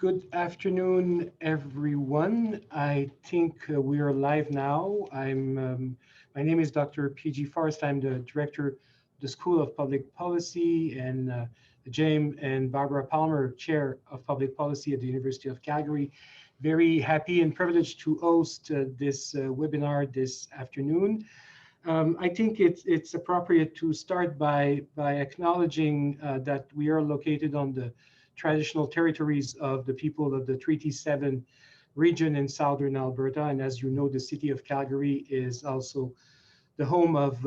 Good afternoon, everyone. I think we are live now. My name is Dr. PG Forrest. I'm the director of the School of Public Policy, and James and Barbara Palmer, Chair of Public Policy at the University of Calgary. Very happy and privileged to host this webinar this afternoon. I think it's appropriate to start by acknowledging that we are located on the traditional territories of the people of the Treaty 7 region in southern Alberta. And as you know, the city of Calgary is also the home of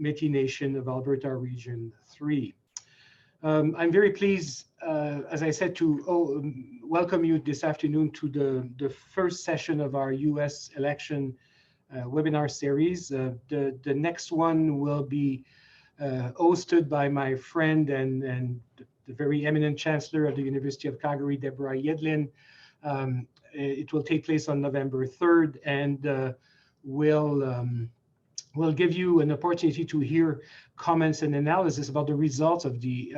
Métis Nation of Alberta Region 3. I'm very pleased, as I said, to welcome you this afternoon to the first session of our US election webinar series. The next one will be hosted by my friend and the very eminent Chancellor of the University of Calgary, Deborah Yedlin. It will take place on November 3rd, and we'll give you an opportunity to hear comments and analysis about the results of the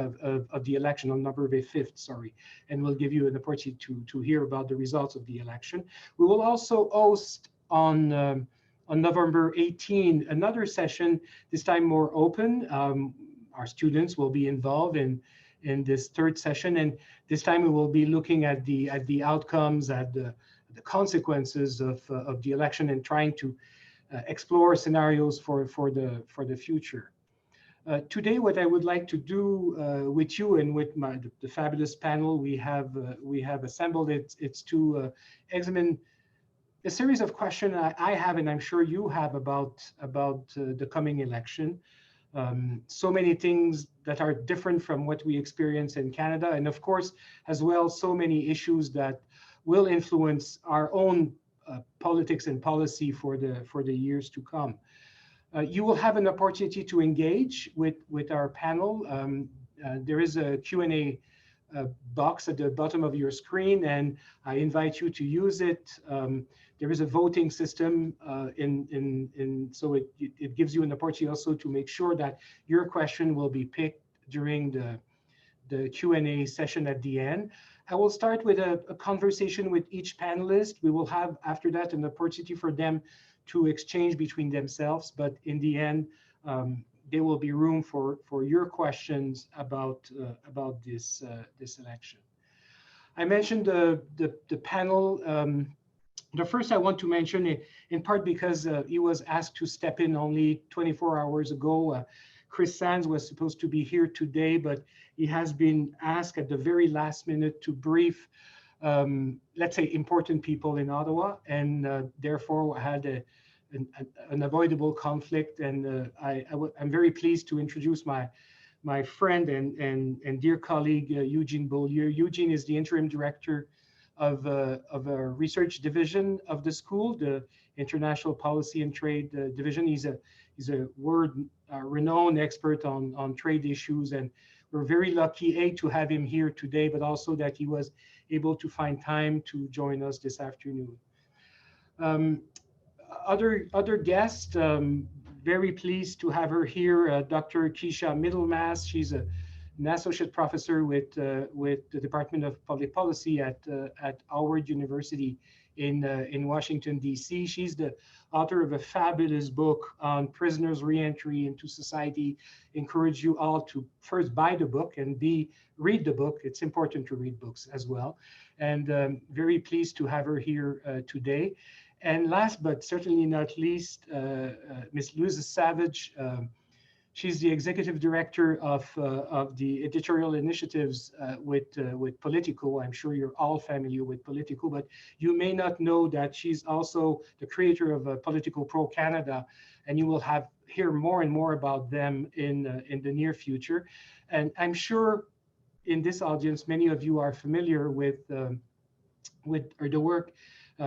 election on November 5th, sorry. And we'll give you an opportunity to hear about the results of the election. We will also host on November 18 another session, this time more open. Our students will be involved in this third session, and this time we will be looking at the outcomes, at the consequences of the election, and trying to explore scenarios for the future. Today, what I would like to do with you and with the fabulous panel we have assembled, it's to examine a series of questions I have, and I'm sure you have, about the coming election. So many things that are different from what we experience in Canada, and of course, as well, so many issues that will influence our own politics and policy for the years to come. You will have an opportunity to engage with our panel. There is a Q&A box at the bottom of your screen, and I invite you to use it. There is a voting system, so it gives you an opportunity also to make sure that your question will be picked during the Q&A session at the end. I will start with a conversation with each panelist. We will have, after that, an opportunity for them to exchange between themselves, but in the end, there will be room for your questions about this election. I mentioned the panel. The first I want to mention, in part because he was asked to step in only 24 hours ago. Chris Sands was supposed to be here today, but he has been asked at the very last minute to brief, let's say, important people in Ottawa, and therefore had an avoidable conflict. And I'm very pleased to introduce my friend and dear colleague, Eugene Beaulieu. Eugene is the interim director of a research division of the school, the International Policy and Trade Division. He's a renowned expert on trade issues, and we're very lucky, to have him here today, but also that he was able to find time to join us this afternoon. Other guests, very pleased to have her here, Dr. Keisha Middlemass. She's an associate professor with the Department of Public Policy at Howard University in Washington, D.C. She's the author of a fabulous book on prisoners' reentry into society. Encourage you all to first buy the book and read the book. It's important to read books as well. And very pleased to have her here today. And last but certainly not least, Ms. Louise Savage. She's the executive director of the editorial initiatives with Politico. I'm sure you're all familiar with Politico, but you may not know that she's also the creator of Politico Pro Canada, and you will hear more and more about them in the near future. And I'm sure in this audience, many of you are familiar with the work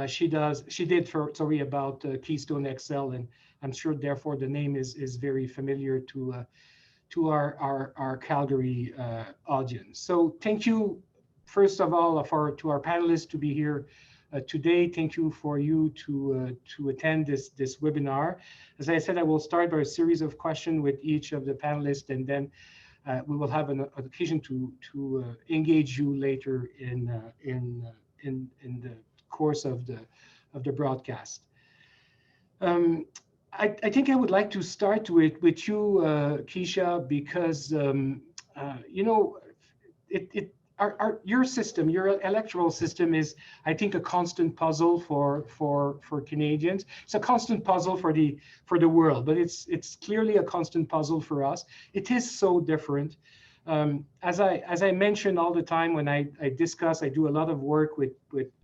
she did about Keystone XL, and I'm sure therefore the name is very familiar to our Calgary audience. So thank you, first of all, to our panelists to be here today. Thank you for you to attend this webinar. As I said, I will start by a series of questions with each of the panelists, and then we will have an occasion to engage you later course of the broadcast. I think I would like to start with you, Keisha, because you know, your system, your electoral system is, I think, a constant puzzle for Canadians. It's a constant puzzle for the world, but it's clearly a constant puzzle for us. It is so different. As I mention all the time when I discuss, I do a lot of work with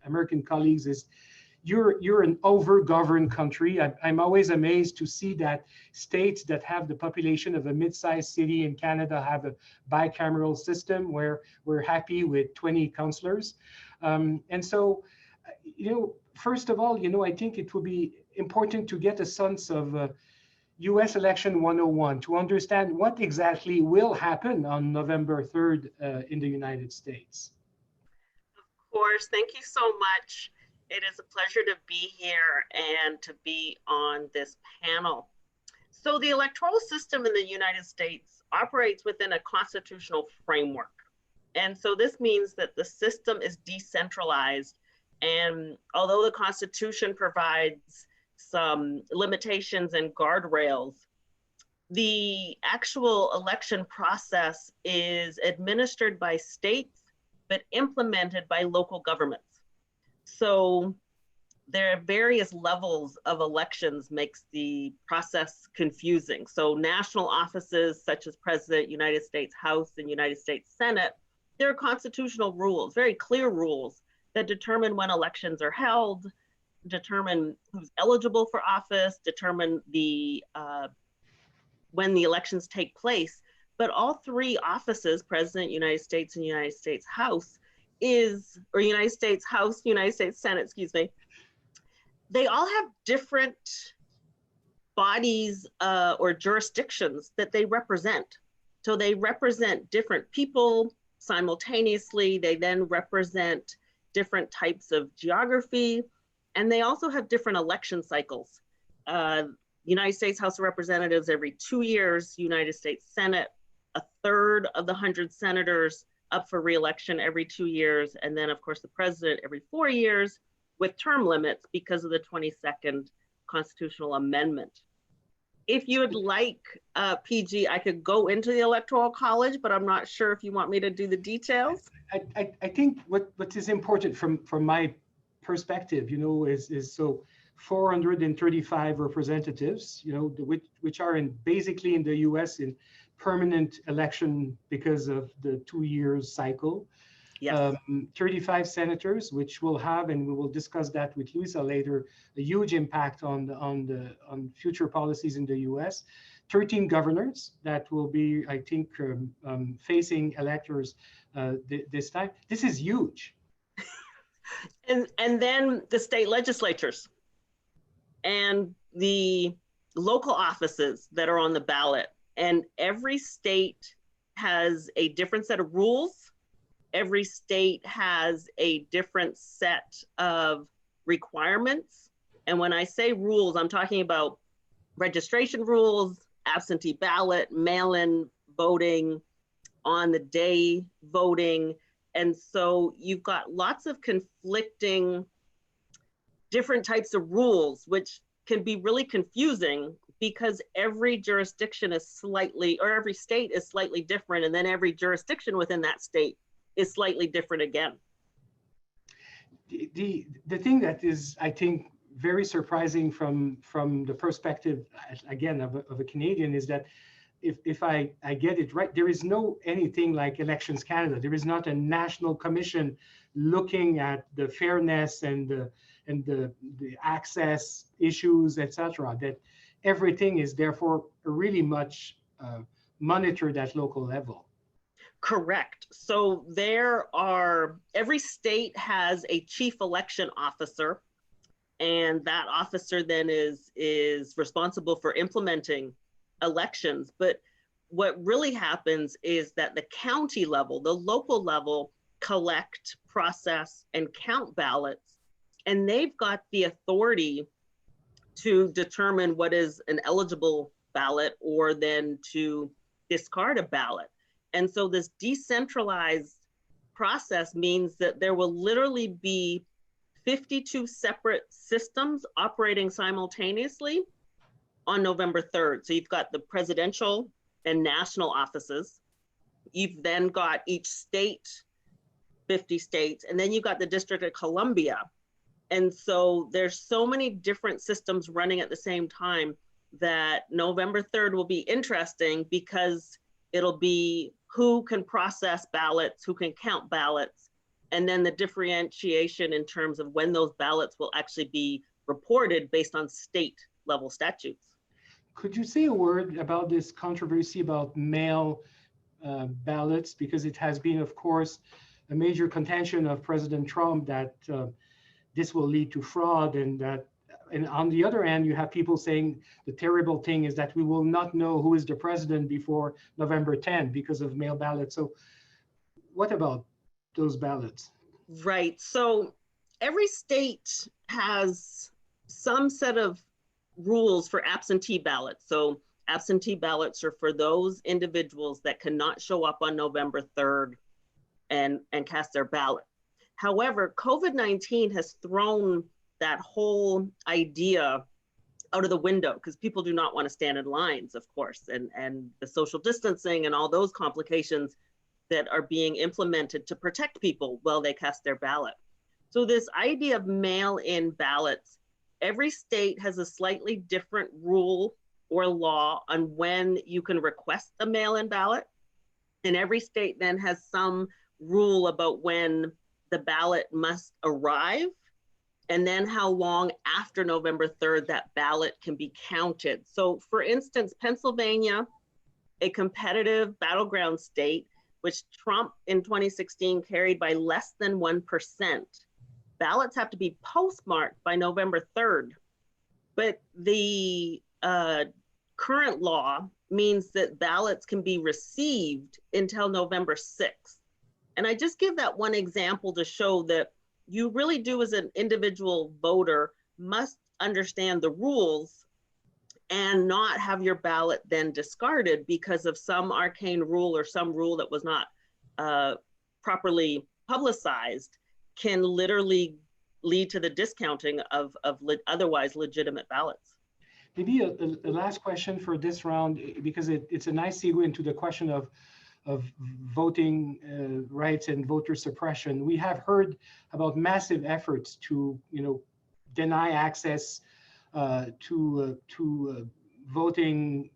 American colleagues, is you're an over-governed country. I'm always amazed to see that states that have the population of a mid-sized city in Canada have a bicameral system where we're happy with 20 councillors. And so, you know, first of all, you know, I think it will be important to get a sense of US election 101 to understand what exactly will happen on November 3rd in the United States. Of course, thank you so much. It is a pleasure to be here and to be on this panel. So the electoral system in the United States operates within a constitutional framework. And so this means that the system is decentralized. And although the Constitution provides some limitations and guardrails, the actual election process is administered by states, but implemented by local governments. So there are various levels of elections makes the process confusing. So national offices such as President, United States House, and United States Senate, there are constitutional rules, very clear rules that determine when elections are held, determine who's eligible for office, determine the when the elections take place. But all three offices, President, United States, and United States House, or United States House, United States Senate, excuse me, they all have different bodies or jurisdictions that they represent. So they represent different people simultaneously. They then represent different types of geography, and they also have different election cycles. United States House of Representatives every 2 years, United States Senate, a third of the 100 senators up for re-election every 2 years, and then of course the president every 4 years with term limits because of the 22nd constitutional amendment. If you would like, PG, I could go into the Electoral College, but I'm not sure if you want me to do the details. I think what is important from my perspective, you know, is so 435 representatives, you know, which are basically in the US in permanent election because of the 2 years cycle. Yes. 35 senators, which will have, and we will discuss that with Luisa later, a huge impact on future policies in the US. 13 governors that will be, I think, facing electors this time. This is huge. And then the state legislatures and the local offices that are on the ballot. And every state has a different set of rules. Every state has a different set of requirements. And when I say rules, I'm talking about registration rules, absentee ballot, mail-in voting, on the day voting. And so you've got lots of conflicting different types of rules, which can be really confusing because every jurisdiction is slightly, or every state is slightly different, and then every jurisdiction within that state is slightly different again. The thing that is, I think, very surprising from the perspective, again, of a Canadian is that if I get it right, there is no anything like Elections Canada. There is not a national commission looking at the fairness and the access issues, etc. That everything is therefore really much monitored at local level. Correct. So every state has a chief election officer, and that officer then is responsible for implementing elections. But what really happens is that the county level, the local level, collect, process, and count ballots, and they've got the authority to determine what is an eligible ballot or then to discard a ballot. And so this decentralized process means that there will literally be 52 separate systems operating simultaneously on November 3rd. So you've got the presidential and national offices. You've then got each state, 50 states, and then you've got the District of Columbia. And so there's so many different systems running at the same time that November 3rd will be interesting because it'll be who can process ballots, who can count ballots, and then the differentiation in terms of when those ballots will actually be reported based on state level statutes. Could you say a word about this controversy about mail ballots? Because it has been, of course, a major contention of President Trump that this will lead to fraud, and on the other hand, you have people saying the terrible thing is that we will not know who is the president before November 10th because of mail ballots. So what about those ballots? Right. So every state has some set of rules for absentee ballots. So absentee ballots are for those individuals that cannot show up on November 3rd and cast their ballot. However, COVID-19 has thrown that whole idea out of the window because people do not want to stand in lines, of course, and the social distancing and all those complications that are being implemented to protect people while they cast their ballot. So this idea of mail-in ballots, every state has a slightly different rule or law on when you can request a mail-in ballot. And every state then has some rule about when the ballot must arrive, and then how long after November 3rd that ballot can be counted. So for instance, Pennsylvania, a competitive battleground state, which Trump in 2016 carried by less than 1%, ballots have to be postmarked by November 3rd. But the current law means that ballots can be received until November 6th. And I just give that one example to show that you really do, as an individual voter, must understand the rules and not have your ballot then discarded because of some arcane rule or some rule that was not properly publicized can literally lead to the discounting of otherwise legitimate ballots. Maybe a last question for this round, because it's a nice segue into the question of voting rights and voter suppression. We have heard about massive efforts to, deny access to voting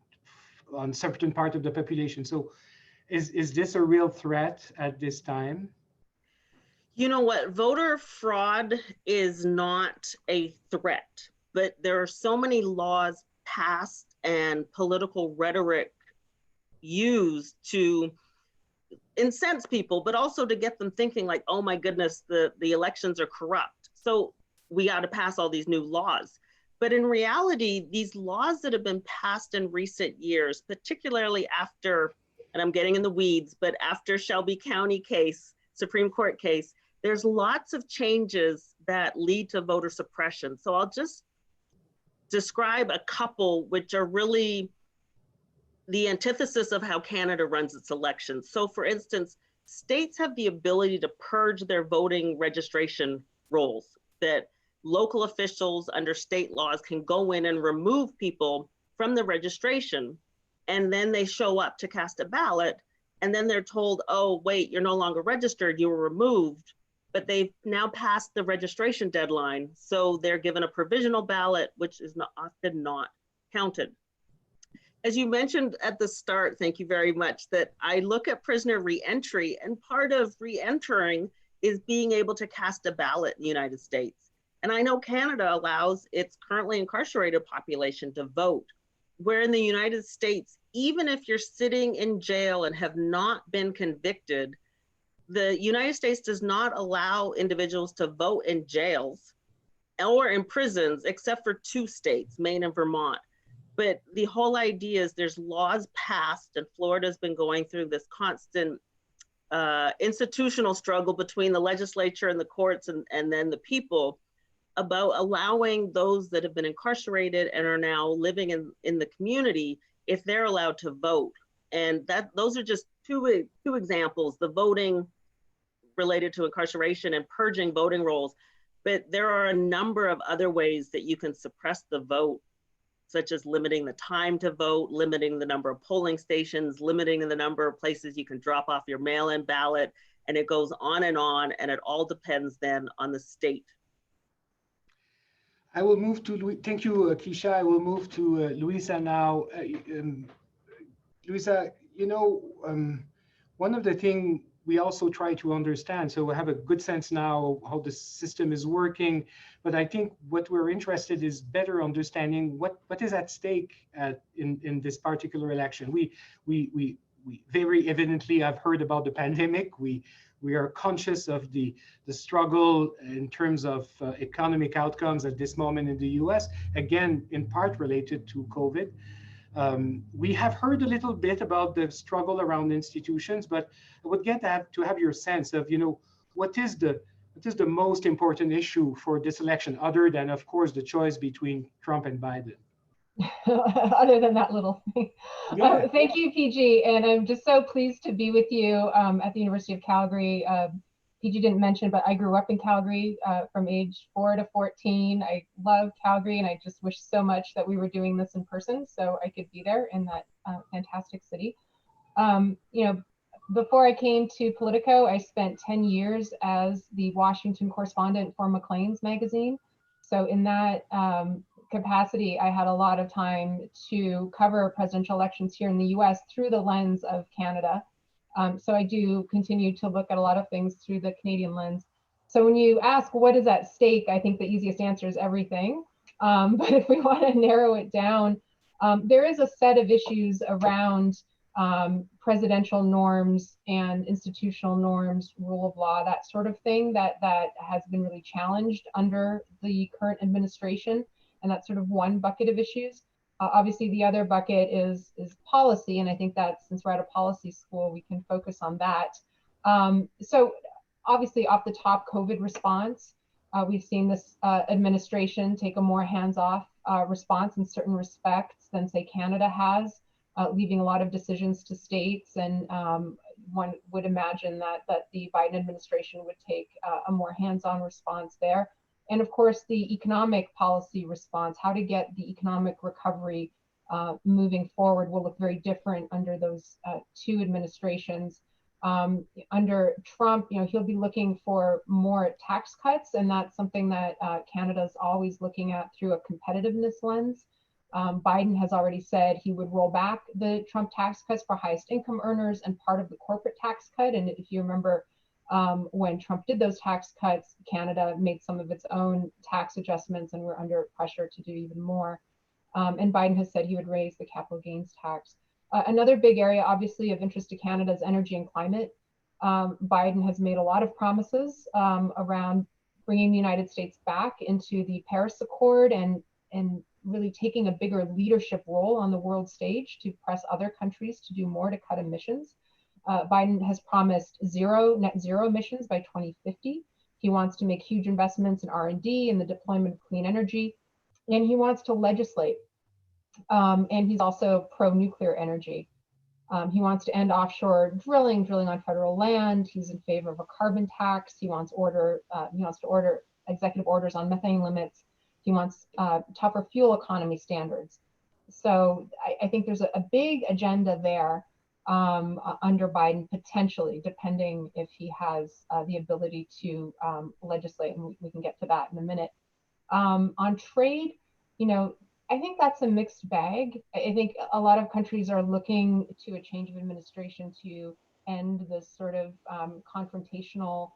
on certain part of the population. So is this a real threat at this time? You know what? Voter fraud is not a threat, but there are so many laws passed and political rhetoric used to incense people, but also to get them thinking like, oh my goodness, the elections are corrupt. So we got to pass all these new laws. But in reality, these laws that have been passed in recent years, particularly after, and I'm getting in the weeds, but after Shelby County case, Supreme Court case, there's lots of changes that lead to voter suppression. So I'll just describe a couple which are really the antithesis of how Canada runs its elections. So for instance, states have the ability to purge their voting registration rolls, that local officials under state laws can go in and remove people from the registration, and then they show up to cast a ballot, and then they're told, oh, wait, you're no longer registered, you were removed, but they've now passed the registration deadline, so they're given a provisional ballot, which is often not counted. As you mentioned at the start, thank you very much, that I look at prisoner reentry, and part of reentering is being able to cast a ballot in the United States. And I know Canada allows its currently incarcerated population to vote, where in the United States, even if you're sitting in jail and have not been convicted, the United States does not allow individuals to vote in jails or in prisons, except for 2 states, Maine and Vermont. But the whole idea is there's laws passed, and Florida's been going through this constant institutional struggle between the legislature and the courts and then the people about allowing those that have been incarcerated and are now living in the community, if they're allowed to vote. And those are just two examples, the voting related to incarceration and purging voting rolls. But there are a number of other ways that you can suppress the vote, such as limiting the time to vote, limiting the number of polling stations, limiting the number of places you can drop off your mail-in ballot, and it goes on, and it all depends then on the state. I will move to thank you, Keisha. I will move to Luisa now. Luisa, one of the things we also try to understand, so we have a good sense now how the system is working, but I think what we're interested is better understanding what is at stake in this particular election. We very evidently have heard about the pandemic. We are conscious of the struggle in terms of economic outcomes at this moment in the US, again, in part related to COVID. We have heard a little bit about the struggle around institutions, but I would get to have your sense of, what is the most important issue for this election, other than, of course, the choice between Trump and Biden? Other than that little thing. Yeah. Thank you, PG. And I'm just so pleased to be with you at the University of Calgary. PG didn't mention, but I grew up in Calgary from age 4 to 14. I love Calgary, and I just wish so much that we were doing this in person so I could be there in that fantastic city. Before I came to Politico, I spent 10 years as the Washington correspondent for Maclean's magazine. So in that capacity, I had a lot of time to cover presidential elections here in the US through the lens of Canada. So I do continue to look at a lot of things through the Canadian lens. So when you ask what is at stake, I think the easiest answer is everything. But if we want to narrow it down, there is a set of issues around presidential norms and institutional norms, rule of law, that sort of thing that has been really challenged under the current administration. And that's sort of one bucket of issues. Obviously, the other bucket is policy, and I think that since we're at a policy school, we can focus on that. So obviously, off the top, COVID response. We've seen this administration take a more hands-off response in certain respects than, say, Canada has, leaving a lot of decisions to states. And one would imagine that the Biden administration would take a more hands-on response there. And of course, the economic policy response, how to get the economic recovery moving forward, will look very different under those two administrations. Under Trump, he'll be looking for more tax cuts, and that's something that Canada's always looking at through a competitiveness lens. Biden has already said he would roll back the Trump tax cuts for highest income earners and part of the corporate tax cut. And if you remember, when Trump did those tax cuts, Canada made some of its own tax adjustments, and we're under pressure to do even more. And Biden has said he would raise the capital gains tax. Another big area, obviously, of interest to Canada is energy and climate. Biden has made a lot of promises around bringing the United States back into the Paris Accord and really taking a bigger leadership role on the world stage to press other countries to do more to cut emissions. Biden has promised net zero emissions by 2050. He wants to make huge investments in R&D and the deployment of clean energy, and he wants to legislate. And he's also pro-nuclear energy. He wants to end offshore drilling on federal land. He's in favor of a carbon tax. He wants to order executive orders on methane limits. He wants tougher fuel economy standards. So I think there's a big agenda there under Biden, potentially, depending if he has the ability to legislate, and we can get to that in a minute. On trade, I think that's a mixed bag. I think a lot of countries are looking to a change of administration to end this sort of confrontational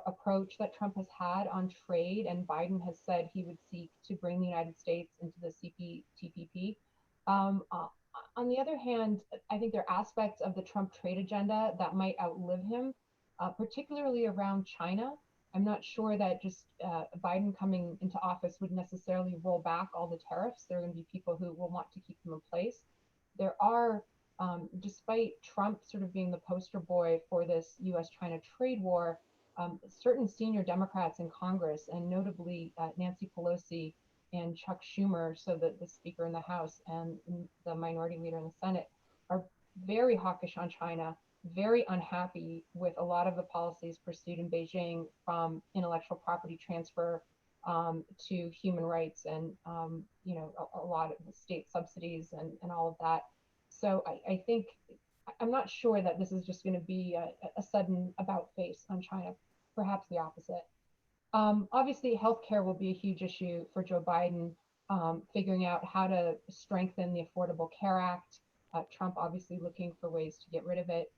approach that Trump has had on trade, and Biden has said he would seek to bring the United States into the CPTPP. On the other hand, I think there are aspects of the Trump trade agenda that might outlive him, particularly around China. I'm not sure that just Biden coming into office would necessarily roll back all the tariffs. There are going to be people who will want to keep them in place. There are, despite Trump sort of being the poster boy for this US-China trade war, certain senior Democrats in Congress, and notably Nancy Pelosi and Chuck Schumer, so the Speaker in the House and the Minority Leader in the Senate, are very hawkish on China, very unhappy with a lot of the policies pursued in Beijing, from intellectual property transfer to human rights and you know, a lot of the state subsidies and all of that. So I think I'm not sure that this is just going to be a sudden about face on China. Perhaps the opposite. Obviously, healthcare will be a huge issue for Joe Biden, figuring out how to strengthen the Affordable Care Act. Trump obviously looking for ways to get rid of it.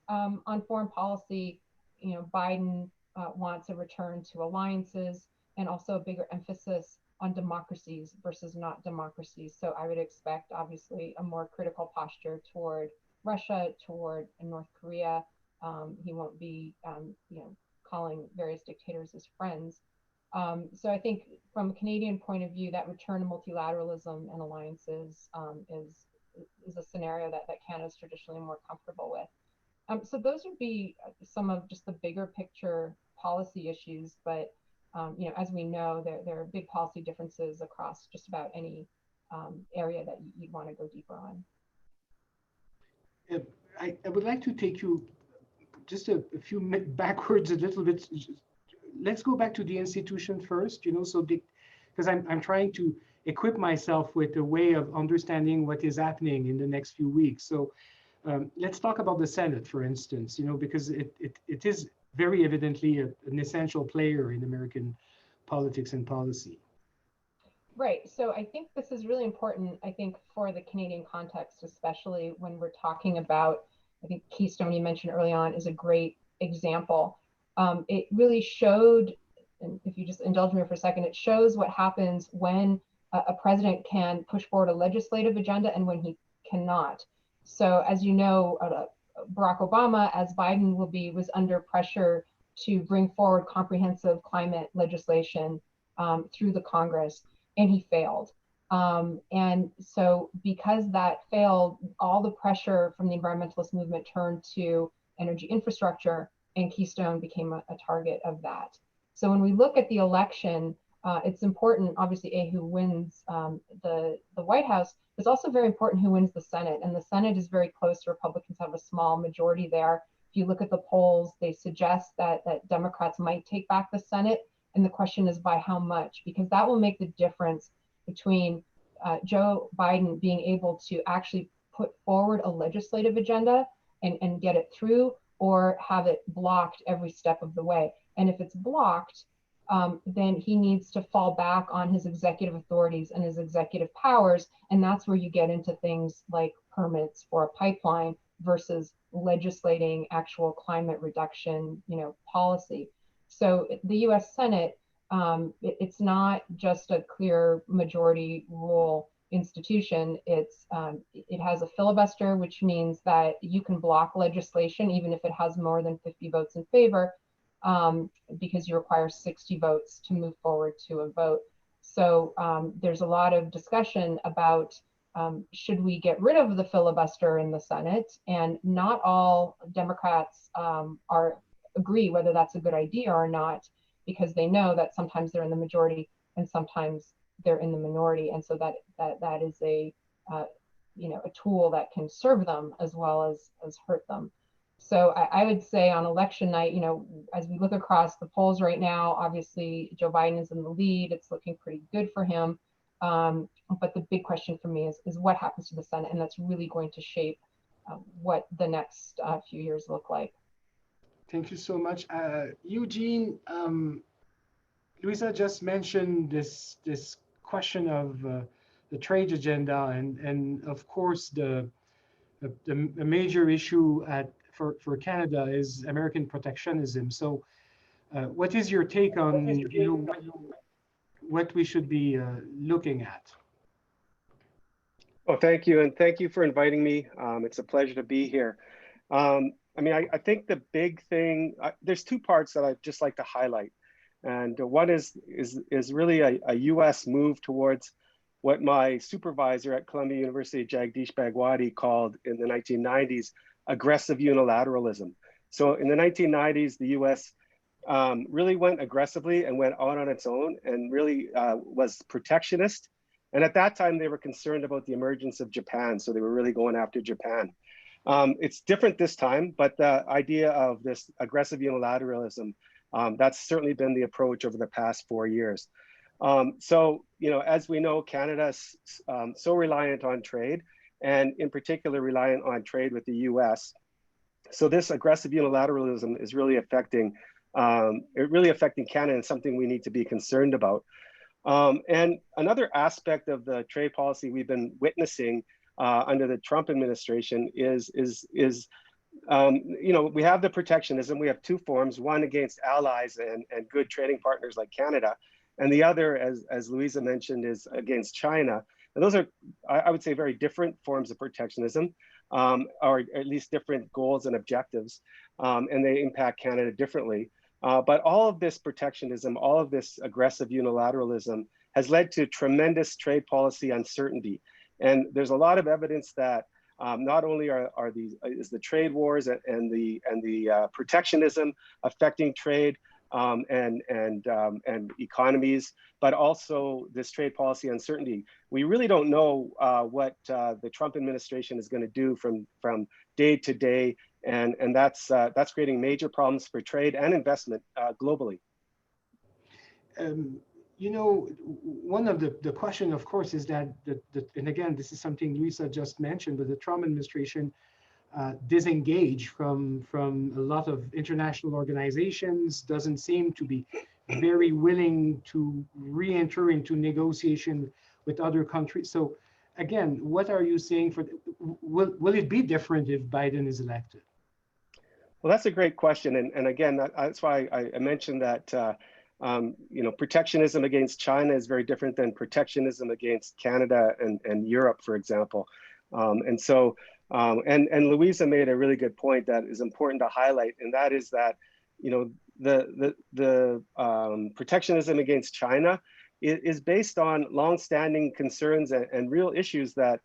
On foreign policy, you know, Biden wants a return to alliances and also a bigger emphasis on democracies versus not democracies. So I would expect, obviously, a more critical posture toward Russia, toward North Korea. He won't be, you know, calling various dictators as friends. So I think from a Canadian point of view, that return to multilateralism and alliances is a scenario that Canada is traditionally more comfortable with. So those would be some of just the bigger picture policy issues. But you know, as we know, there are big policy differences across just about any area that you'd want to go deeper on. I would like to take you just a few backwards a little bit. Let's go back to the institution first, you know, so because I'm trying to equip myself with a way of understanding what is happening in the next few weeks. So let's talk about the Senate, for instance, you know, because it is very evidently an essential player in American politics and policy. Right. So I think this is really important, I think, for the Canadian context, especially when we're talking about, I think Keystone you mentioned early on is a great example. It really showed, and if you just indulge me for a second, it shows what happens when a president can push forward a legislative agenda and when he cannot. So as you know, Barack Obama, as Biden will be, was under pressure to bring forward comprehensive climate legislation through the Congress, and he failed. And so because that failed, all the pressure from the environmentalist movement turned to energy infrastructure, and Keystone became a target of that. So when we look at the election, it's important, obviously, who wins the White House. It's also very important who wins the Senate. And the Senate is very close. Republicans have a small majority there. If you look at the polls, they suggest that Democrats might take back the Senate. And the question is by how much? Because that will make the difference between Joe Biden being able to actually put forward a legislative agenda and get it through, or have it blocked every step of the way. And if it's blocked, then he needs to fall back on his executive authorities and his executive powers. And that's where you get into things like permits for a pipeline versus legislating actual climate reduction, you know, policy. So the US Senate, it's not just a clear majority rule institution. It has a filibuster, which means that you can block legislation even if it has more than 50 votes in favor, because you require 60 votes to move forward to a vote. So there's a lot of discussion about should we get rid of the filibuster in the Senate, and not all Democrats agree whether that's a good idea or not, because they know that sometimes they're in the majority and sometimes they're in the minority, and so that is a you know, a tool that can serve them as well as hurt them. So I would say on election night, you know, as we look across the polls right now, obviously Joe Biden is in the lead. It's looking pretty good for him. But the big question for me is what happens to the Senate, and that's really going to shape what the next few years look like. Thank you so much, Eugene. Luisa just mentioned this question of the trade agenda, and of course a major issue for Canada is American protectionism. So, what is your take on what we should be looking at? Well, thank you, and thank you for inviting me. It's a pleasure to be here. I mean, I think the big thing, there's two parts that I'd just like to highlight. And one is really a US move towards what my supervisor at Columbia University, Jagdish Bhagwati, called in the 1990s, aggressive unilateralism. So in the 1990s, the US really went aggressively and went out on its own and really was protectionist. And at that time, they were concerned about the emergence of Japan. So they were really going after Japan. It's different this time, but the idea of this aggressive unilateralism, that's certainly been the approach over the past 4 years. So, as we know, Canada's so reliant on trade, and in particular reliant on trade with the US. So this aggressive unilateralism is really affecting Canada, and something we need to be concerned about. And another aspect of the trade policy we've been witnessing under the Trump administration is we have the protectionism. We have two forms: one against allies and good trading partners like Canada, and the other, as Louisa mentioned, is against China. And those are, I would say, very different forms of protectionism, or at least different goals and objectives, and they impact Canada differently. But all of this protectionism, all of this aggressive unilateralism has led to tremendous trade policy uncertainty. And there's a lot of evidence that not only is the trade wars and the protectionism affecting trade and economies, but also this trade policy uncertainty. We really don't know what the Trump administration is going to do from day to day, and that's creating major problems for trade and investment globally. One of the question, of course, is that, and again, this is something Louisa just mentioned, but the Trump administration disengaged from a lot of international organizations, doesn't seem to be very willing to re-enter into negotiation with other countries. So again, what are you saying will it be different if Biden is elected? Well, that's a great question. And again, that's why I mentioned that protectionism against China is very different than protectionism against Canada and Europe, for example. And Louisa made a really good point that is important to highlight, and that is that the protectionism against China is based on longstanding concerns and real issues that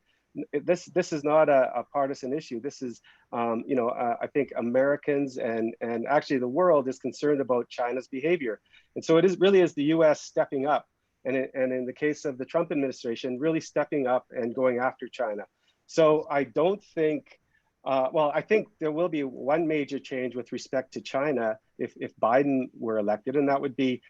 this is not a partisan issue. This is, I think Americans and actually the world is concerned about China's behavior. And so it really is the US stepping up. And in the case of the Trump administration, really stepping up and going after China. So I don't think, I think there will be one major change with respect to China if Biden were elected, and that would be,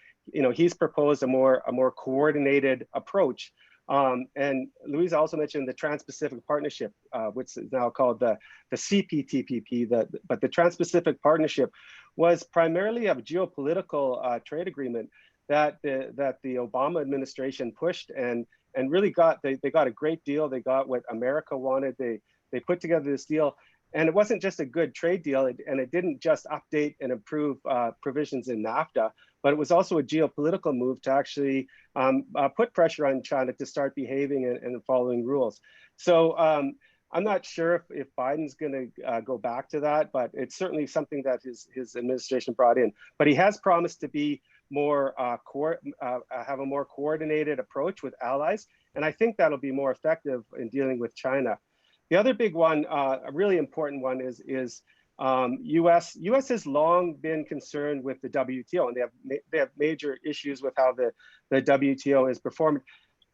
he's proposed a more coordinated approach. And Louisa also mentioned the Trans-Pacific Partnership, which is now called the CPTPP. But the Trans-Pacific Partnership was primarily a geopolitical trade agreement that the Obama administration pushed and really they got a great deal. They got what America wanted. They put together this deal, and it wasn't just a good trade deal, and it didn't just update and improve provisions in NAFTA, but it was also a geopolitical move to actually put pressure on China to start behaving and following rules. So I'm not sure if Biden's going to go back to that, but it's certainly something that his administration brought in. But he has promised to be more have a more coordinated approach with allies, and I think that'll be more effective in dealing with China. The other big one, a really important one, is US has long been concerned with the WTO, and they have major issues with how the WTO is performed,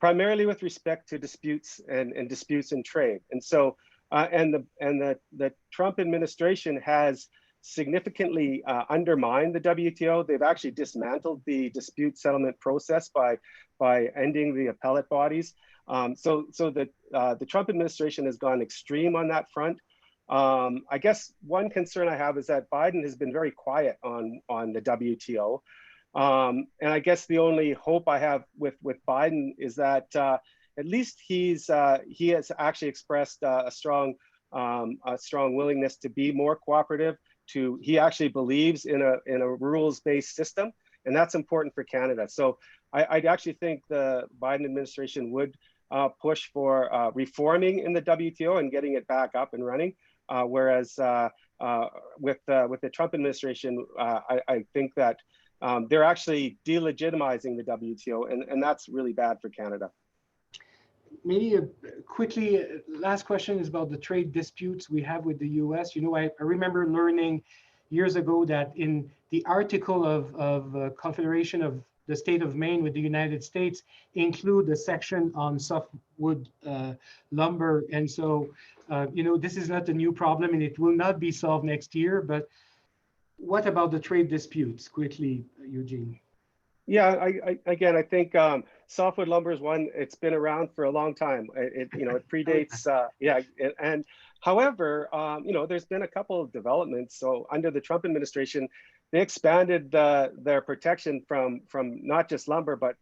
primarily with respect to disputes and disputes in trade. And so the Trump administration has significantly undermined the WTO. They've actually dismantled the dispute settlement process by ending the appellate bodies. So the Trump administration has gone extreme on that front. I guess one concern I have is that Biden has been very quiet on the WTO. And I guess the only hope I have with Biden is that at least he has actually expressed a strong willingness to be more cooperative. He actually believes in a rules-based system, and that's important for Canada. So I actually think the Biden administration would push for reforming in the WTO and getting it back up and running. Whereas with the Trump administration, I think that they're actually delegitimizing the WTO, and that's really bad for Canada. Maybe quickly, last question is about the trade disputes we have with the US. I remember learning years ago that in the article of Confederation of the State of Maine with the United States include a section on softwood lumber. And so, this is not a new problem, and it will not be solved next year. But what about the trade disputes? Quickly, Eugene. Yeah, again, I think softwood lumber is one. It's been around for a long time. It predates. And however, there's been a couple of developments. So under the Trump administration, they expanded their protection from not just lumber but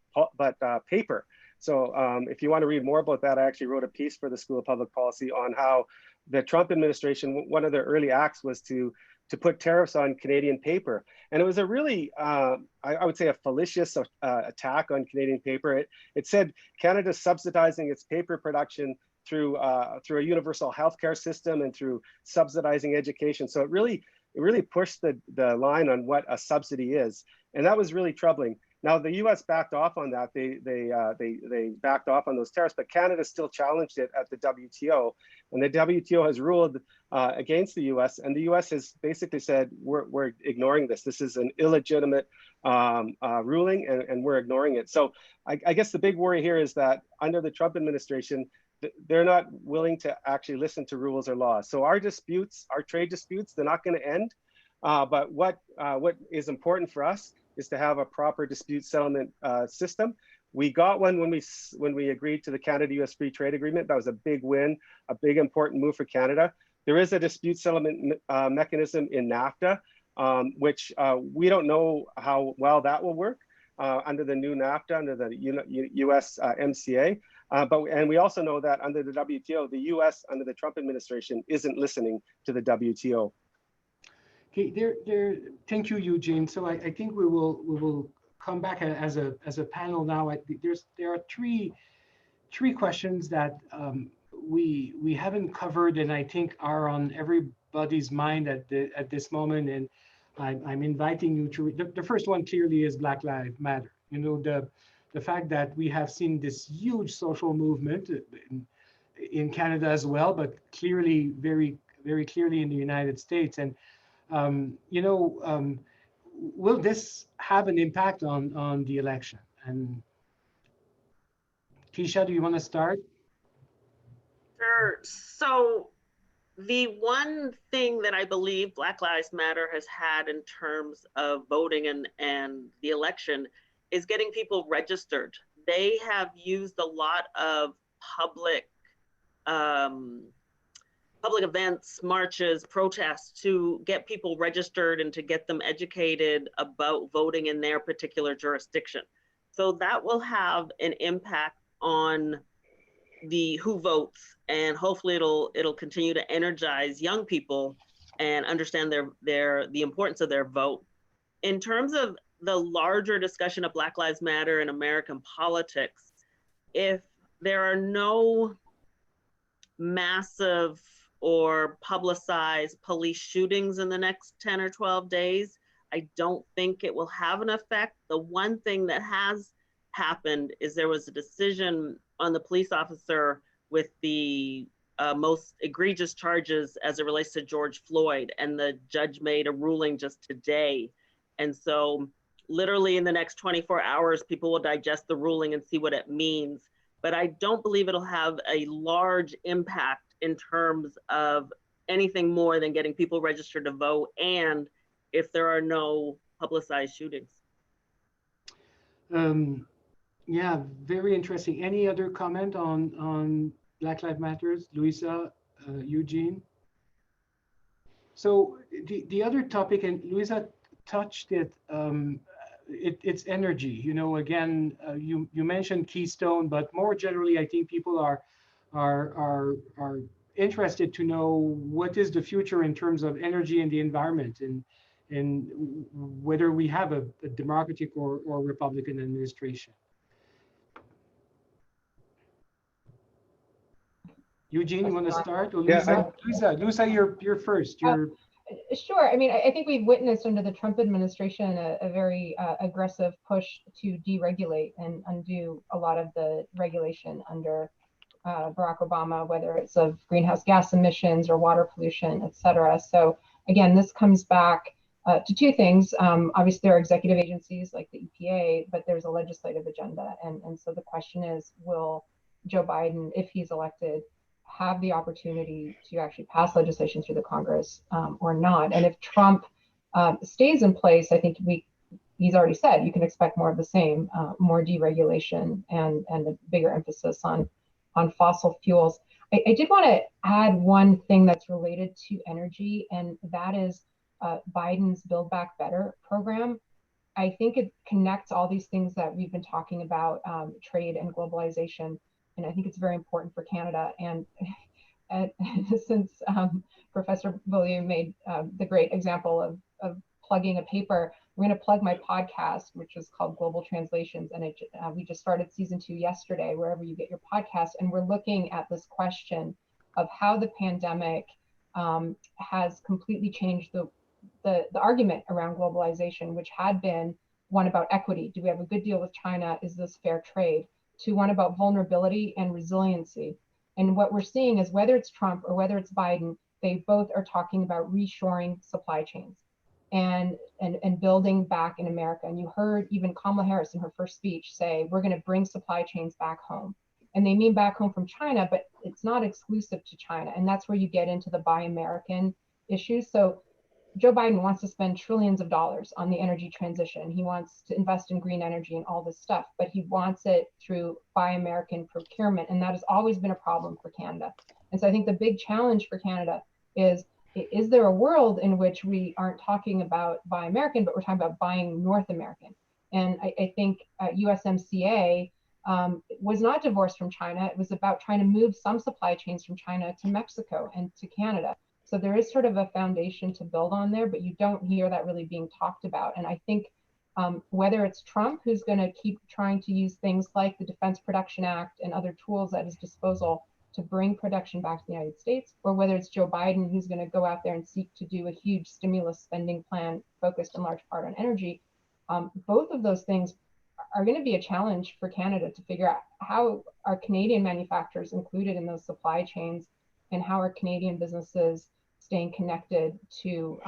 paper. So if you want to read more about that, I actually wrote a piece for the School of Public Policy on how the Trump administration, one of their early acts was to put tariffs on Canadian paper. And it was a really, I would say, a fallacious attack on Canadian paper. It said Canada's subsidizing its paper production through a universal healthcare system and through subsidizing education. So it really pushed the line on what a subsidy is. And that was really troubling. Now the U.S. backed off on that. They backed off on those tariffs, but Canada still challenged it at the WTO, and the WTO has ruled against the U.S. And the U.S. has basically said we're ignoring this. This is an illegitimate ruling, and we're ignoring it. So I guess the big worry here is that under the Trump administration, they're not willing to actually listen to rules or laws. So our disputes, our trade disputes, they're not going to end. But what is important for us is to have a proper dispute settlement system. We got one when we agreed to the Canada-US Free Trade Agreement. That was a big win, a big important move for Canada. There is a dispute settlement mechanism in NAFTA, which we don't know how well that will work under the new NAFTA, under the US MCA. And we also know that under the WTO, the US under the Trump administration isn't listening to the WTO. Okay, thank you, Eugene. So I think we will come back as a panel now. There are three questions that we haven't covered, and I think are on everybody's mind at this moment. And I'm inviting you to read. The first one clearly is Black Lives Matter. You know, the fact that we have seen this huge social movement in Canada as well, but clearly, very clearly in the United States. And will this have an impact on the election? And Keisha, do you want to start? Sure. So the one thing that I believe Black Lives Matter has had in terms of voting and the election is getting people registered. They have used a lot of public events, marches, protests to get people registered and to get them educated about voting in their particular jurisdiction. So that will have an impact on who votes, and hopefully it'll continue to energize young people and understand the importance of their vote. In terms of the larger discussion of Black Lives Matter in American politics, if there are no massive or publicized police shootings in the next 10 or 12 days, I don't think it will have an effect. The one thing that has happened is there was a decision on the police officer with the most egregious charges as it relates to George Floyd, and the judge made a ruling just today. And so literally in the next 24 hours, people will digest the ruling and see what it means. But I don't believe it'll have a large impact in terms of anything more than getting people registered to vote, and if there are no publicized shootings. Yeah, very interesting. Any other comment on Black Lives Matters, Louisa, Eugene? So the other topic, and Louisa touched it, it's energy. You know, again, you mentioned Keystone, but more generally, I think people are interested to know what is the future in terms of energy and the environment, and whether we have a Democratic or Republican administration. Eugene, you want to start? Or Louisa? Yeah, Louisa, you're first. Sure. I mean, I think we've witnessed under the Trump administration a very aggressive push to deregulate and undo a lot of the regulation under Barack Obama, whether it's of greenhouse gas emissions or water pollution, et cetera. So again, this comes back to two things. Obviously, there are executive agencies like the EPA, but there's a legislative agenda. And so the question is, will Joe Biden, if he's elected, have the opportunity to actually pass legislation through the Congress or not? And if Trump stays in place, I think he's already said you can expect more of the same, more deregulation and a bigger emphasis on fossil fuels. I did want to add one thing that's related to energy, and that is Biden's Build Back Better program. I think it connects all these things that we've been talking about, trade and globalization, and I think it's very important for Canada. And since Professor Gerlier made the great example of plugging a paper, we're going to plug my podcast, which is called Global Translations, and we just started season 2 yesterday, wherever you get your podcast, and we're looking at this question of how the pandemic has completely changed the argument around globalization, which had been one about equity. Do we have a good deal with China? Is this fair trade? To one about vulnerability and resiliency. And what we're seeing is whether it's Trump or whether it's Biden, they both are talking about reshoring supply chains and building back in America. And you heard even Kamala Harris in her first speech say, we're going to bring supply chains back home. And they mean back home from China, but it's not exclusive to China. And that's where you get into the Buy American issues. So Joe Biden wants to spend trillions of dollars on the energy transition. He wants to invest in green energy and all this stuff, but he wants it through Buy American procurement. And that has always been a problem for Canada. And so I think the big challenge for Canada is there a world in which we aren't talking about Buy American, but we're talking about buying North American? And I think USMCA was not divorced from China. It was about trying to move some supply chains from China to Mexico and to Canada. So there is sort of a foundation to build on there, but you don't hear that really being talked about. And I think whether it's Trump, who's going to keep trying to use things like the Defense Production Act and other tools at his disposal to bring production back to the United States, or whether it's Joe Biden, who's going to go out there and seek to do a huge stimulus spending plan focused in large part on energy, both of those things are going to be a challenge for Canada to figure out how are Canadian manufacturers included in those supply chains, and how are Canadian businesses staying connected to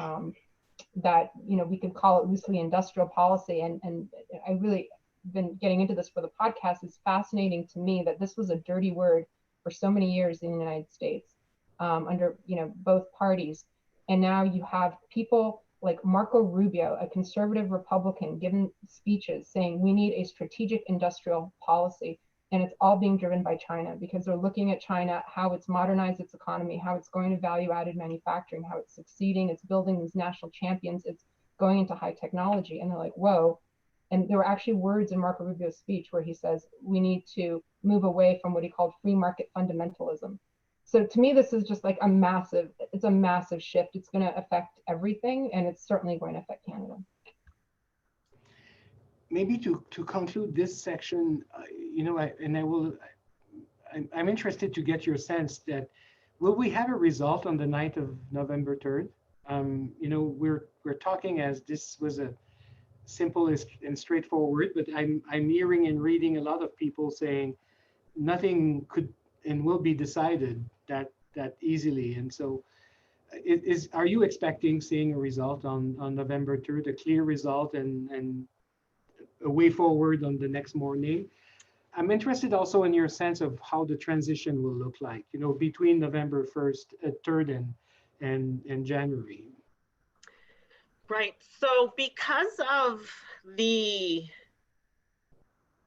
that, we could call it loosely industrial policy. And I really been getting into this for the podcast. It's fascinating to me that this was a dirty word for so many years in the United States under both parties. And now you have people like Marco Rubio, a conservative Republican, giving speeches saying we need a strategic industrial policy. And it's all being driven by China, because they're looking at China, how it's modernized its economy, how it's going to value-added manufacturing, how it's succeeding, it's building these national champions, it's going into high technology. And they're like, whoa. And there were actually words in Marco Rubio's speech where he says, we need to move away from what he called free market fundamentalism. So to me, this is just like a massive shift. It's going to affect everything, and it's certainly going to affect Canada. Maybe to conclude this section, I'm interested to get your sense that will we have a result on the night of November 3rd? We're talking as this was a simple and straightforward, but I'm hearing and reading a lot of people saying nothing could and will be decided that easily. And so are you expecting seeing a result on November 3rd, a clear result and a way forward on the next morning? I'm interested also in your sense of how the transition will look like, between November 3rd and January. Right. So because of the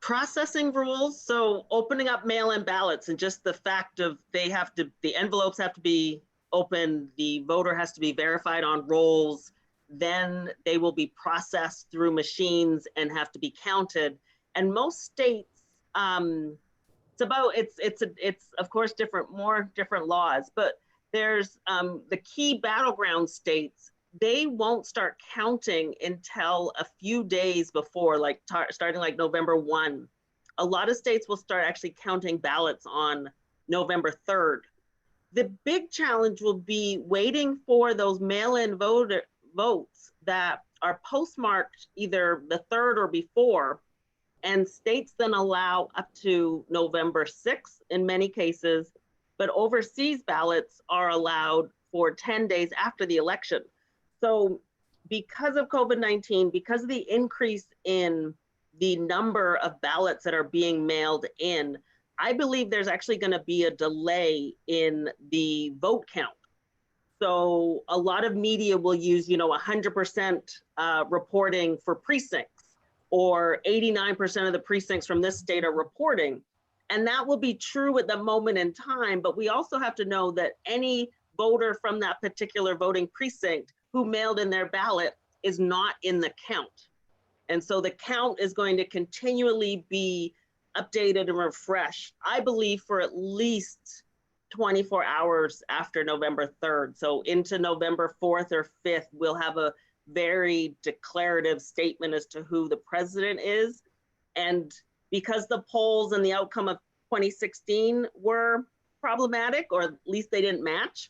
processing rules, so opening up mail-in ballots and just the fact of the envelopes have to be open, the voter has to be verified on rolls, then they will be processed through machines and have to be counted. And most states, it's of course different laws, but there's the key battleground states, they won't start counting until a few days before, like starting like November 1. A lot of states will start actually counting ballots on November 3rd. The big challenge will be waiting for those mail-in votes that are postmarked either the 3rd or before, and states then allow up to November 6th in many cases, but overseas ballots are allowed for 10 days after the election. So because of COVID-19, because of the increase in the number of ballots that are being mailed in, I believe there's actually going to be a delay in the vote count. So a lot of media will use, 100% reporting for precincts. or 89% of the precincts from this state are reporting. And that will be true at the moment in time, but we also have to know that any voter from that particular voting precinct who mailed in their ballot is not in the count. And so the count is going to continually be updated and refreshed, I believe, for at least 24 hours after November 3rd. So into November 4th or 5th, we'll have a very declarative statement as to who the president is. And because the polls and the outcome of 2016 were problematic, or at least they didn't match,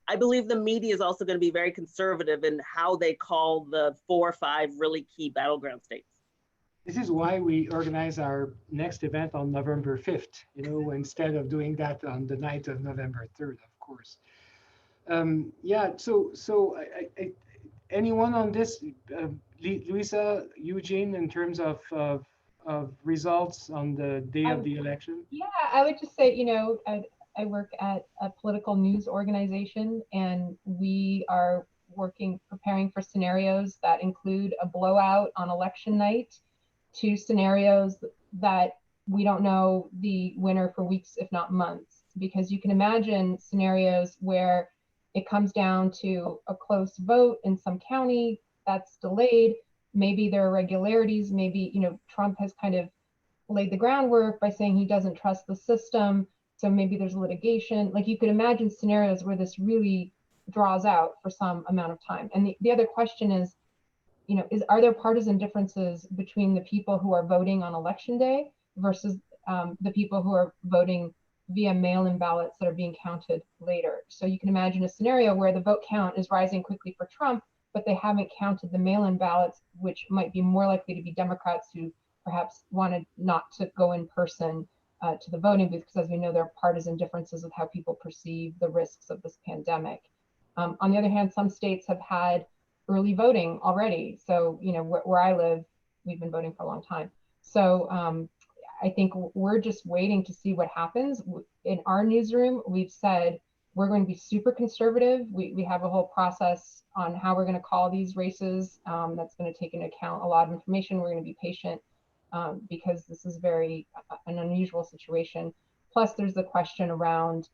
I believe the media is also going to be very conservative in how they call the 4 or 5 really key battleground states. This is why we organize our next event on November 5th, instead of doing that on the night of November 3rd, of course. Yeah, so anyone on this, Luisa, Eugene, in terms of results on the day of the election? Yeah, I would just say, I work at a political news organization, and we are preparing for scenarios that include a blowout on election night, to scenarios that we don't know the winner for weeks, if not months, because you can imagine scenarios where it comes down to a close vote in some county that's delayed. Maybe there are irregularities. Maybe, Trump has kind of laid the groundwork by saying he doesn't trust the system. So maybe there's litigation. Like, you could imagine scenarios where this really draws out for some amount of time. And the other question is, are there partisan differences between the people who are voting on election day versus the people who are voting via mail-in ballots that are being counted later? So you can imagine a scenario where the vote count is rising quickly for Trump, but they haven't counted the mail-in ballots, which might be more likely to be Democrats who perhaps wanted not to go in person to the voting booth, because as we know, there are partisan differences with how people perceive the risks of this pandemic. On the other hand, some states have had early voting already. So, where I live, we've been voting for a long time. So I think we're just waiting to see what happens. In our newsroom, we've said we're going to be super conservative. We have a whole process on how we're going to call these races. That's going to take into account a lot of information. We're going to be patient because this is an unusual situation. Plus, there's the question around,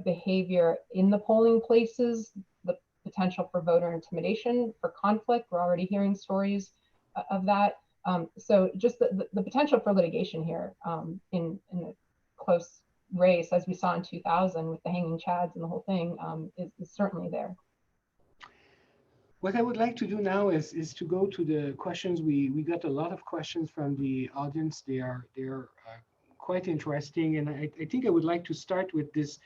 behavior in the polling places, the potential for voter intimidation, for conflict. We're already hearing stories of that. So just the potential for litigation here in a close race, as we saw in 2000 with the hanging chads and the whole thing, is certainly there. What I would like to do now is to go to the questions. We got a lot of questions from the audience. They are quite interesting, and I think I would like to start with this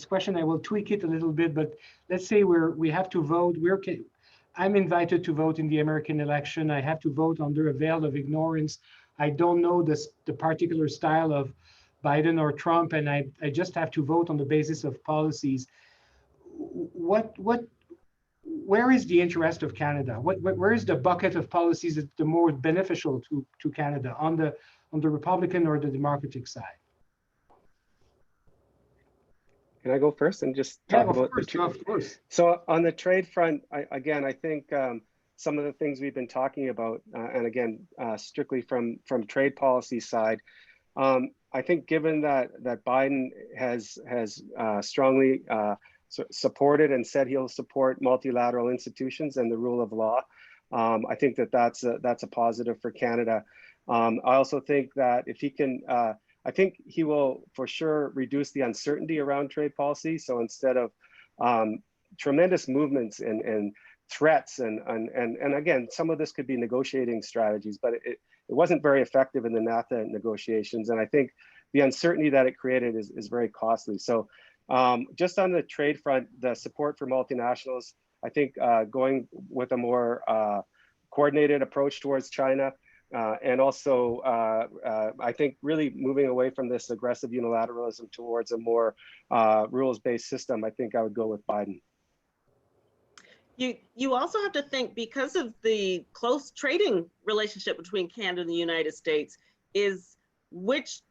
question. I will tweak it a little bit, but let's say we have to vote. I'm invited to vote in the American election. I have to vote under a veil of ignorance. I don't know the particular style of Biden or Trump, and I just have to vote on the basis of policies. Where is the interest of Canada? Where is the bucket of policies that's the more beneficial to Canada, on the Republican or the Democratic side? Can I go first and just talk about of course. So on the trade front, I think some of the things we've been talking about, and again, strictly from trade policy side, I think given that Biden has strongly supported and said he'll support multilateral institutions and the rule of law, I think that's a positive for Canada. I also think that if he can, I think he will for sure reduce the uncertainty around trade policy. So instead of tremendous movements and threats and again, some of this could be negotiating strategies, but it wasn't very effective in the NAFTA negotiations. And I think the uncertainty that it created is very costly. So just on the trade front, the support for multinationals, I think going with a more coordinated approach towards China, and also I think really moving away from this aggressive unilateralism towards a more rules-based system, I think I would go with Biden. You also have to think, because of the close trading relationship between Canada and the United States, is which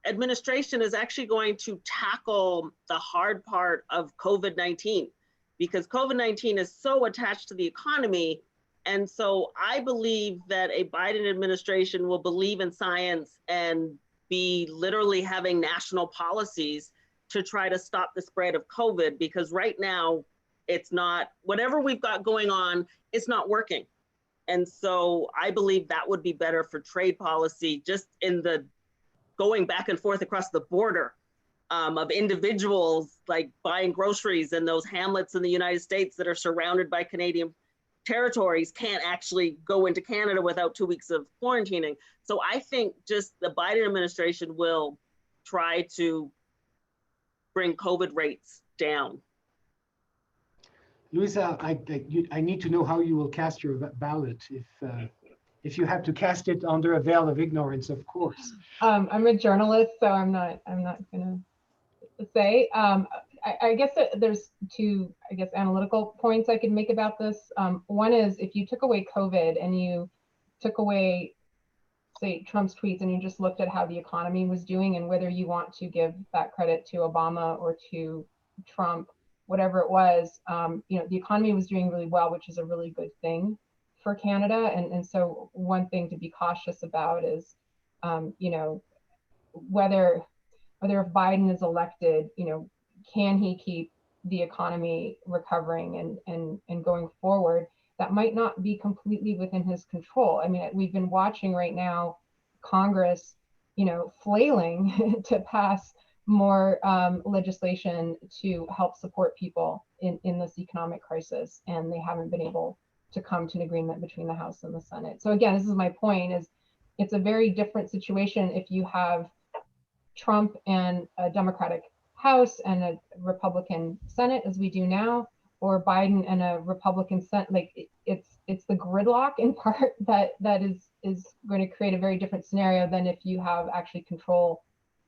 administration is actually going to tackle the hard part of COVID-19, because COVID-19 is so attached to the economy, And so I believe that a Biden administration will believe in science and be literally having national policies to try to stop the spread of COVID, because right now it's not, whatever we've got going on, it's not working. And so I believe that would be better for trade policy, just in the going back and forth across the border of individuals like buying groceries in those hamlets in the United States that are surrounded by Canadian territories can't actually go into Canada without 2 weeks of quarantining. So I think just the Biden administration will try to bring COVID rates down. Louisa, I need to know how you will cast your ballot if you have to cast it under a veil of ignorance, of course. I'm a journalist, so I'm not gonna say. I guess there's two, analytical points I could make about this. One is, if you took away COVID and you took away, say, Trump's tweets, and you just looked at how the economy was doing, and whether you want to give that credit to Obama or to Trump, whatever it was, the economy was doing really well, which is a really good thing for Canada. And so one thing to be cautious about is, whether if Biden is elected, can he keep the economy recovering and going forward? That might not be completely within his control. I mean, we've been watching right now Congress, flailing to pass more legislation to help support people in this economic crisis, and they haven't been able to come to an agreement between the House and the Senate. So again, this is my point, is it's a very different situation if you have Trump and a Democratic House and a Republican Senate, as we do now, or Biden and a Republican Senate. Like, it's the gridlock in part that is going to create a very different scenario than if you have actually control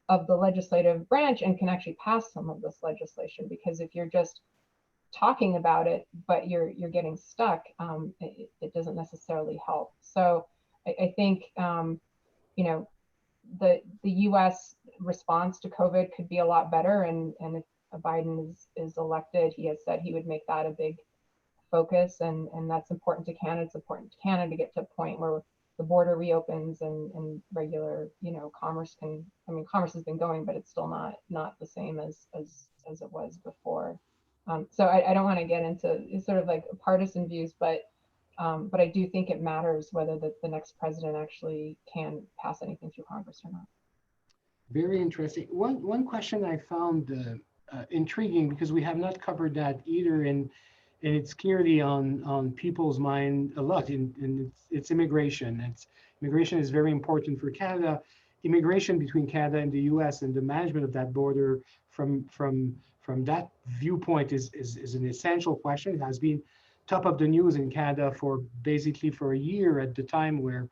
of the legislative branch and can actually pass some of this legislation. Because if you're just talking about it, but you're getting stuck, it doesn't necessarily help. So I think, the U.S. response to COVID could be a lot better. And if Biden is elected, he has said he would make that a big focus. And that's important to Canada. It's important to Canada to get to a point where the border reopens and regular, commerce commerce has been going, but it's still not the same as it was before. So I don't want to get into sort of like partisan views, but I do think it matters whether the next president actually can pass anything through Congress or not. Very interesting. One question I found intriguing, because we have not covered that either, and it's clearly on people's mind a lot. And it's immigration. Immigration is very important for Canada. Immigration between Canada and the U.S. and the management of that border from that viewpoint is an essential question. It has been top of the news in Canada for a year, at the time where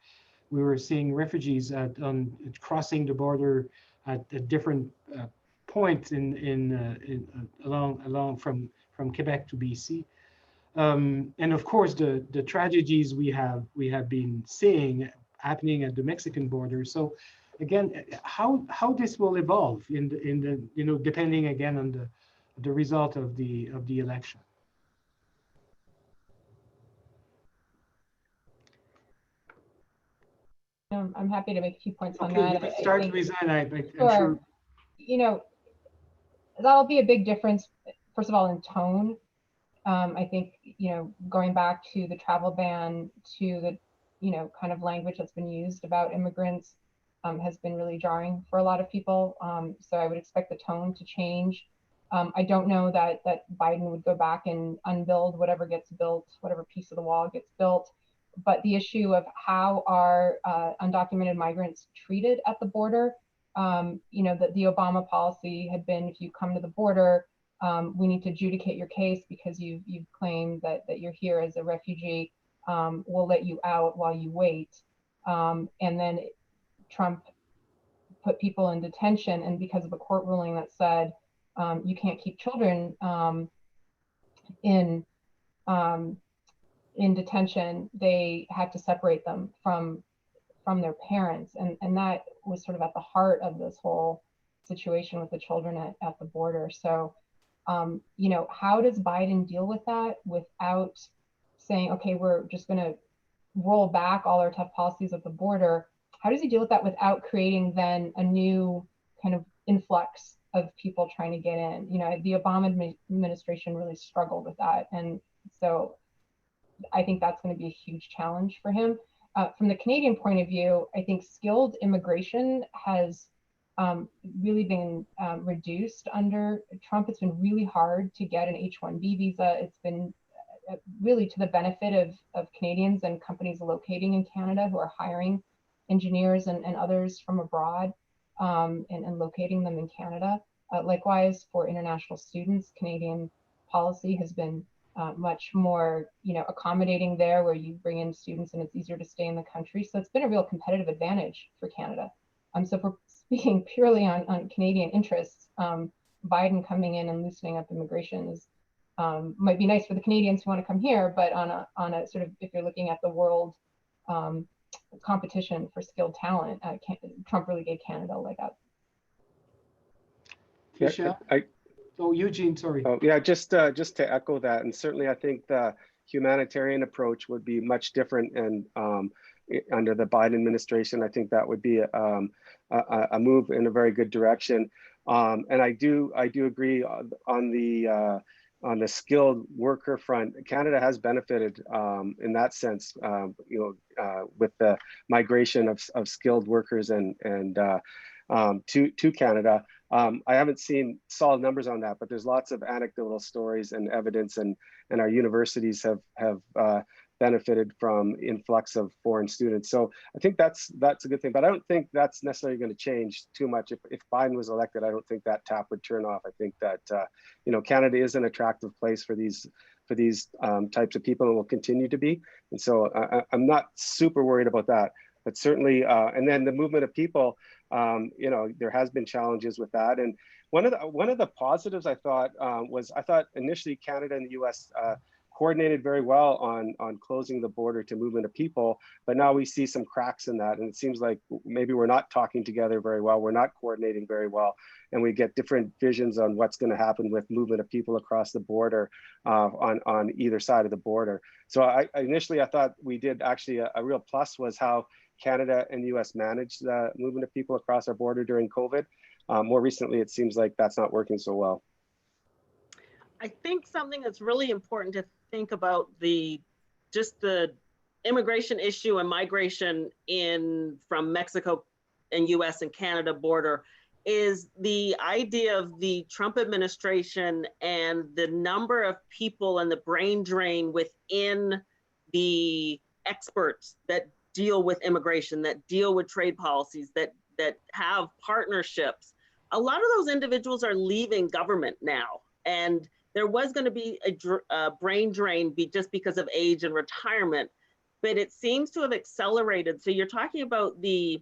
we were seeing refugees crossing the border at different points along from Quebec to BC. And of course, the tragedies we have been seeing happening at the Mexican border. So again, how this will evolve in the depending again on the result of the election. I'm happy to make a few points on Okay, that. you can start to resign. I'm Sure. sure. That'll be a big difference, first of all, in tone. I think, going back to the travel ban, to the, kind of language that's been used about immigrants has been really jarring for a lot of people. So I would expect the tone to change. I don't know that Biden would go back and unbuild whatever gets built, whatever piece of the wall gets built. But the issue of how are undocumented migrants treated at the border, that the Obama policy had been, if you come to the border, we need to adjudicate your case because you've claimed that you're here as a refugee. We'll let you out while you wait. And then Trump put people in detention, and because of a court ruling that said you can't keep children in detention, they had to separate them from their parents, and that was sort of at the heart of this whole situation with the children at the border. So how does Biden deal with that without saying, okay, we're just going to roll back all our tough policies at the border, how does he deal with that without creating then a new kind of influx of people trying to get in? You know, the Obama administration really struggled with that. And so I think that's going to be a huge challenge for him. From the Canadian point of view, I think skilled immigration has really been reduced under Trump. It's been really hard to get an H-1B visa. It's been really to the benefit of Canadians and companies locating in Canada who are hiring engineers and others from abroad and locating them in Canada. Likewise, for international students, Canadian policy has been much more, you know, accommodating there, where you bring in students and it's easier to stay in the country. So it's been a real competitive advantage for Canada. So if we're speaking purely on Canadian interests, Biden coming in and loosening up immigration is might be nice for the Canadians who want to come here, but on a sort of, if you're looking at the world competition for skilled talent, Trump really gave Canada a leg up. Keisha? Oh, Eugene, sorry. Oh, yeah, just to echo that, and certainly I think the humanitarian approach would be much different, and under the Biden administration, I think that would be a move in a very good direction. And I do agree on the skilled worker front. Canada has benefited in that sense, you know, with the migration of skilled workers and to Canada. I haven't seen solid numbers on that, but there's lots of anecdotal stories and evidence, and our universities have benefited from influx of foreign students. So I think that's a good thing, but I don't think that's necessarily going to change too much. If Biden was elected, I don't think that tap would turn off. I think that you know, Canada is an attractive place for these types of people, and will continue to be. And so I'm not super worried about that. But certainly, and then the movement of people, you know, there has been challenges with that. And one of the positives I thought was, I thought initially Canada and the U.S. Coordinated very well on closing the border to movement of people, but now we see some cracks in that, and it seems like maybe we're not talking together very well, we're not coordinating very well, and we get different visions on what's going to happen with movement of people across the border on either side of the border. So initially I thought we did actually a real plus was how Canada and the US managed the movement of people across our border during COVID. More recently, it seems like that's not working so well. I think something that's really important to think about just the immigration issue and migration from Mexico and US and Canada border is the idea of the Trump administration and the number of people and the brain drain within the experts that deal with immigration, that deal with trade policies, that have partnerships. A lot of those individuals are leaving government now, and there was going to be a brain drain just because of age and retirement, but it seems to have accelerated. So you're talking about the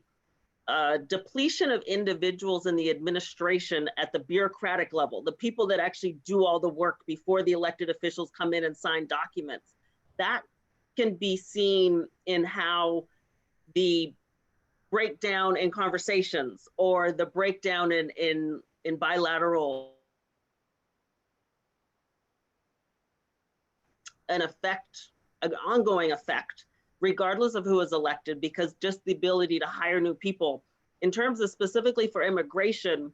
depletion of individuals in the administration at the bureaucratic level, the people that actually do all the work before the elected officials come in and sign documents. That can be seen in how the breakdown in conversations or the breakdown in bilateral an ongoing effect, regardless of who is elected, because just the ability to hire new people. In terms of specifically for immigration,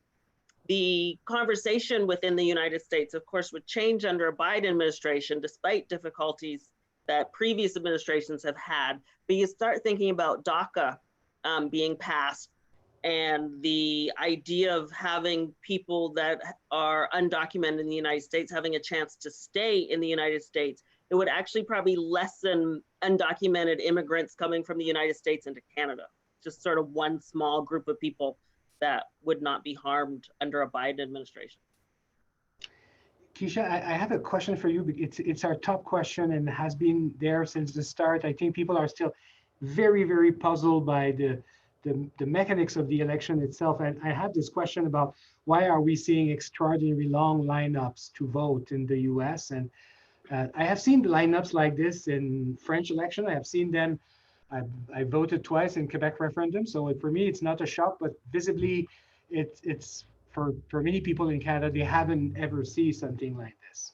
the conversation within the United States, of course, would change under a Biden administration, despite difficulties that previous administrations have had. But you start thinking about DACA being passed, and the idea of having people that are undocumented in the United States having a chance to stay in the United States. It would actually probably lessen undocumented immigrants coming from the United States into Canada. Just sort of one small group of people that would not be harmed under a Biden administration. Keisha, I have a question for you. It's our top question and has been there since the start. I think people are still very, very puzzled by the mechanics of the election itself. And I have this question about why are we seeing extraordinarily long lineups to vote in the US? And I have seen lineups like this in French election. I have seen them. I voted twice in Quebec referendum. So for me, it's not a shock, but visibly it's for many people in Canada, they haven't ever seen something like this.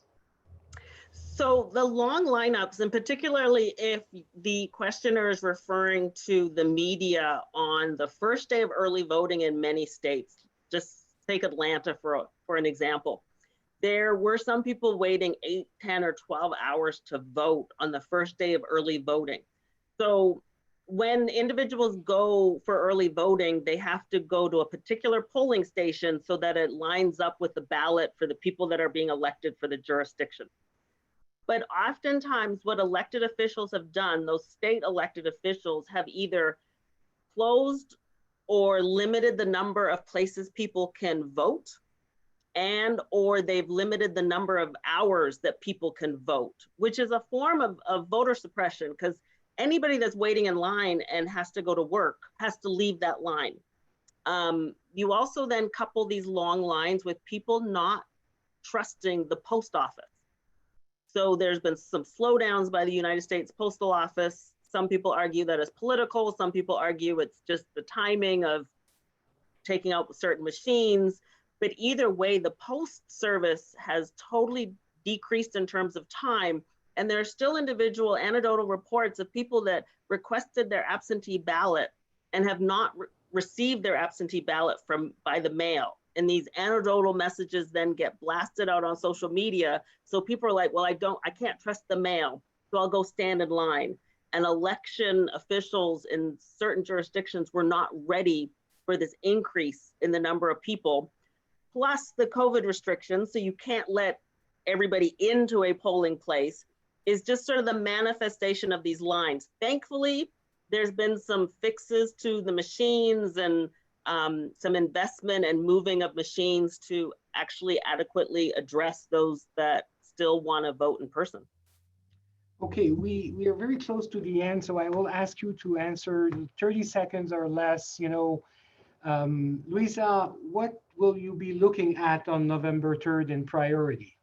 So the long lineups, and particularly if the questioner is referring to the media on the first day of early voting in many states, just take Atlanta for an example. There were some people waiting 8, 10, or 12 hours to vote on the first day of early voting. So when individuals go for early voting, they have to go to a particular polling station so that it lines up with the ballot for the people that are being elected for the jurisdiction. But oftentimes what elected officials have done, those state elected officials have either closed or limited the number of places people can vote, and or they've limited the number of hours that people can vote, which is a form of voter suppression, because anybody that's waiting in line and has to go to work has to leave that line. You also then couple these long lines with people not trusting the post office. So there's been some slowdowns by the United States Postal Office. Some people argue that it's political. Some people argue it's just the timing of taking out certain machines. But either way, the post service has totally decreased in terms of time. And there are still individual anecdotal reports of people that requested their absentee ballot and have not received their absentee ballot by the mail. And these anecdotal messages then get blasted out on social media. So people are like, well, I can't trust the mail, so I'll go stand in line. And election officials in certain jurisdictions were not ready for this increase in the number of people, plus the COVID restrictions. So you can't let everybody into a polling place, is just sort of the manifestation of these lines. Thankfully, there's been some fixes to the machines and some investment and moving of machines to actually adequately address those that still want to vote in person. Okay, we are very close to the end, so I will ask you to answer 30 seconds or less. Luisa, what will you be looking at on November 3rd in priority?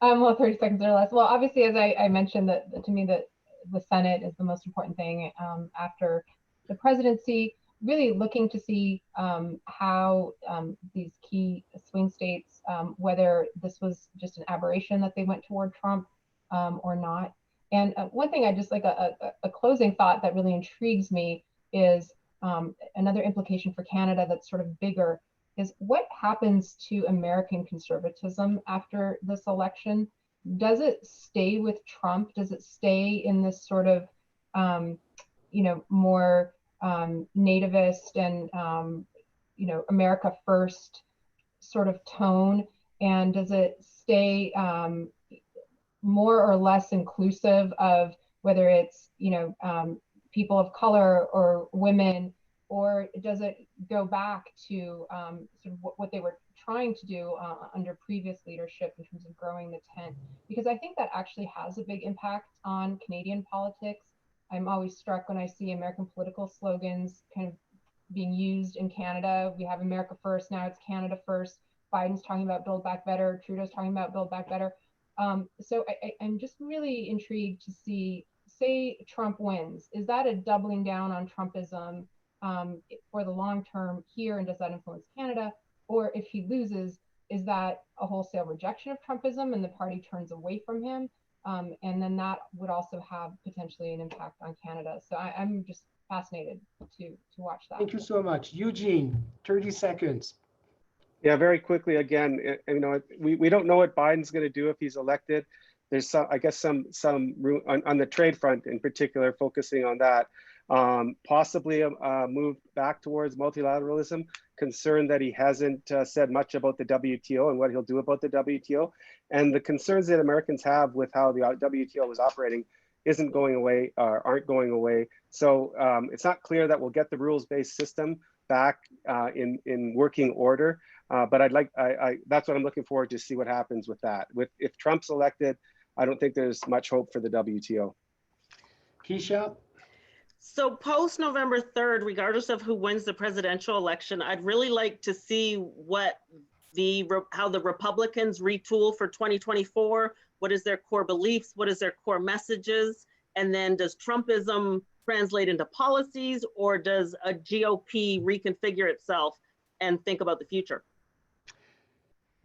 Well, 30 seconds or less. Well, obviously, as I mentioned, that to me that the Senate is the most important thing after the presidency. Really looking to see how these key swing states, whether this was just an aberration that they went toward Trump or not. And one thing I just like a closing thought that really intrigues me is another implication for Canada that's sort of bigger is what happens to American conservatism after this election? Does it stay with Trump? Does it stay in this sort of, more nativist and, America first sort of tone? And does it stay more or less inclusive of whether it's, people of color or women, or does it go back to sort of what they were trying to do under previous leadership in terms of growing the tent? Because I think that actually has a big impact on Canadian politics. I'm always struck when I see American political slogans kind of being used in Canada. We have America first, now it's Canada first. Biden's talking about Build Back Better, Trudeau's talking about Build Back Better. So I'm just really intrigued to see, say Trump wins, is that a doubling down on Trumpism for the long term here, and does that influence Canada? Or if he loses, is that a wholesale rejection of Trumpism and the party turns away from him? And then that would also have potentially an impact on Canada. So I'm just fascinated to watch that. Thank you so much. Eugene, 30 seconds. Yeah, very quickly again, we don't know what Biden's going to do if he's elected. There's some, I guess, some room on the trade front in particular, focusing on that. Possibly a move back towards multilateralism, concerned that he hasn't said much about the WTO and what he'll do about the WTO. And the concerns that Americans have with how the WTO is operating isn't going away, aren't going away. So it's not clear that we'll get the rules-based system back in working order. But that's what I'm looking forward to see what happens with that. If Trump's elected, I don't think there's much hope for the WTO. Keisha? So post November 3rd, regardless of who wins the presidential election, I'd really like to see how the Republicans retool for 2024. What is their core beliefs? What is their core messages? And then does Trumpism translate into policies, or does a GOP reconfigure itself and think about the future?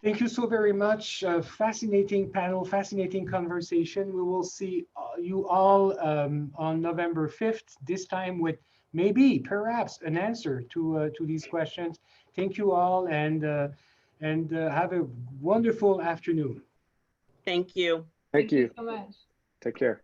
Thank you so very much. Fascinating panel, fascinating conversation. We will see you all on November 5th, this time with maybe, perhaps, an answer to these questions. Thank you all, and have a wonderful afternoon. Thank you. Thank you. So much. Take care.